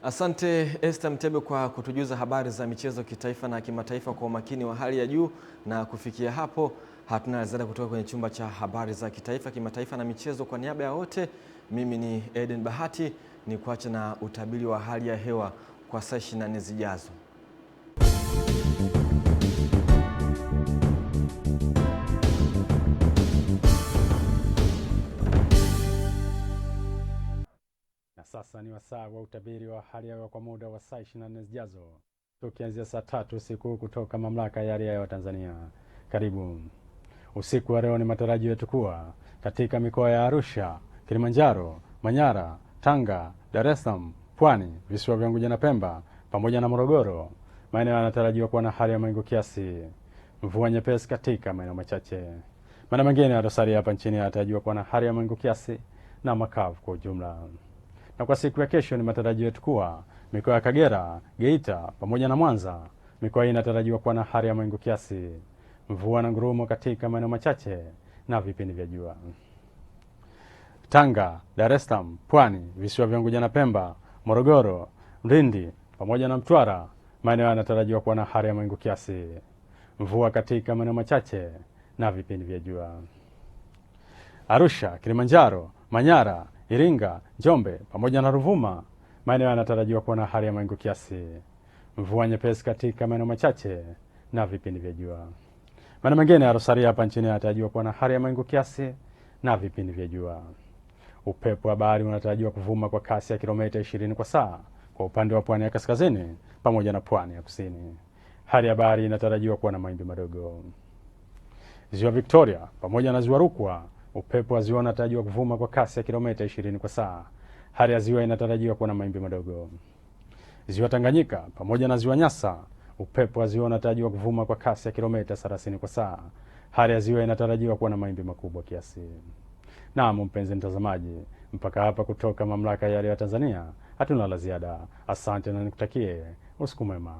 Asante Esther Mtebe kwa kutujuza habari za michezo kitaifa na kimataifa kwa umakini wa hali ya juu, na kufikia hapo hatuna la ziada kutoka kwenye chumba cha habari za kitaifa, kimataifa na michezo. Kwa niaba ya wote, mimi ni Eden Bahati, ni kuacha na utabiri wa hali ya hewa kwa saa 24 zijazo. Sasa ni wasaa wa utabiri wa hali ya hewa kwa muda wa saa 24 zijazo, tukianzia saa 3 usiku kutoka Mamlaka ya Hali ya Hewa Tanzania. Karibu. Usiku wa leo ni matarajio yetu kuwa katika mikoa ya Arusha, Kilimanjaro, Manyara, Tanga, Dar es Salaam, Pwani, visiwa vya Unguja na Pemba pamoja na Morogoro, maeneo yanatarajiwa kuwa na hali ya mawingu kiasi, mvua nyepesi katika maeneo machache. Maeneo mengine yaliyosalia hapa nchini yanatarajiwa kuwa na hali ya mawingu kiasi na makavu kwa ujumla. Na kwa siku ya kesho ni matarajio yetu kuwa mikoa ya Kagera, Geita pamoja na Mwanza, mikoa hii inatarajiwa kuwa na hali ya mawingu kiasi, mvua na ngurumo katika maeneo machache na vipindi vya jua. Tanga, Dar es Salaam, Pwani, visiwa vya Unguja na Pemba, Morogoro, Lindi pamoja na Mtwara, maeneo yanatarajiwa kuwa na hali ya mawingu kiasi, mvua katika maeneo machache na vipindi vya jua. Arusha, Kilimanjaro, Manyara, Iringa, Njombe pamoja na Ruvuma, maeneo yanatarajiwa kuwa na hali ya mawingu kiasi, mvua nyepesi katika maeneo machache na vipindi vya jua. Maeneo mengine ya Rosaria hapa nchini yanatarajiwa kuwa na hali ya mawingu kiasi na vipindi vya jua. Upepo wa bahari unatarajiwa kuvuma kwa kasi ya kilomita 20 kwa saa kwa upande wa pwani ya kaskazini pamoja na pwani ya kusini. Hali ya bahari inatarajiwa kuwa na mawimbi madogo. Ziwa Victoria pamoja na Ziwa Rukwa, upepo wa ziwa unatarajiwa kuvuma kwa kasi ya kilomita 20 kwa saa. Hali ya ziwa inatarajiwa kuwa na mawimbi madogo. Ziwa Tanganyika pamoja na Ziwa Nyasa, upepo wa ziwa unatarajiwa kuvuma kwa kasi ya kilomita 30 kwa saa. Hali ya ziwa inatarajiwa kuwa na mawimbi makubwa kiasi. Naam, mpenzi mtazamaji, mpaka hapa kutoka Mamlaka ya Hali ya Hewa Tanzania hatuna la ziada. Asante na nikutakie usiku mwema.